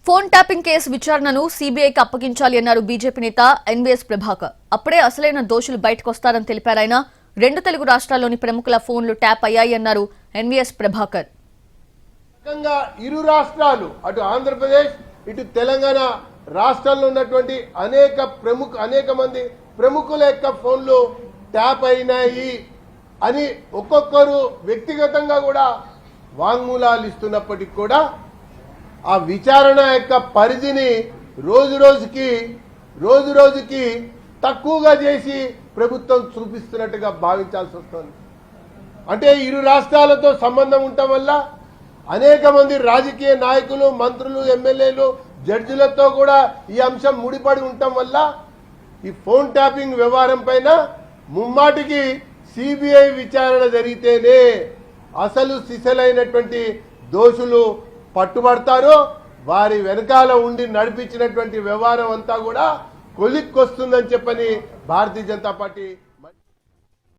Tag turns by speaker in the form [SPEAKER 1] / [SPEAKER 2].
[SPEAKER 1] Phone tapping case విచారణను సీబీఐకి అప్పగించాలి అన్నారు బీజేపీ నేత ఎన్వీఎస్ ప్రభాకర్. అప్పుడే అసలైన దోషులు బయటకొస్తారని తెలిపారాయన. రెండు తెలుగు రాష్ట్రాల్లోని ప్రముఖుల ఫోన్లు ట్యాప్ అయ్యాయి అన్నారు ఎన్వీఎస్ ప్రభాకర్.
[SPEAKER 2] ఇరు రాష్ట్రాలు అటు ఆంధ్రప్రదేశ్ ఇటు తెలంగాణ రాష్ట్రాల్లో ఉన్నటువంటి అనేక మంది ప్రముఖుల యొక్క ఫోన్లు ట్యాప్ అయినాయి అని ఒక్కొక్కరు వ్యక్తిగతంగా కూడా వాంగ్మూలాలు ఇస్తున్నప్పటికీ కూడా ఆ విచారణ యొక్క పరిధిని రోజు రోజుకి తక్కువగా చేసి ప్రభుత్వం చూపిస్తున్నట్టుగా భావించాల్సి వస్తుంది. అంటే ఇరు రాష్ట్రాలతో సంబంధం ఉండటం వల్ల అనేక మంది రాజకీయ నాయకులు, మంత్రులు, ఎమ్మెల్యేలు, జడ్జిలతో కూడా ఈ అంశం ముడిపడి ఉండటం వల్ల ఈ ఫోన్ ట్యాపింగ్ వ్యవహారం పైన ముమ్మాటికి సిబిఐ విచారణ జరిగితేనే అసలు సిసలైనటువంటి దోషులు పట్టుబడతారు. వారి వెనకాల ఉండి నడిపించినటువంటి వ్యవహారం అంతా కూడా కొలిక్కొస్తుందని చెప్పని భారతీయ జనతా పార్టీ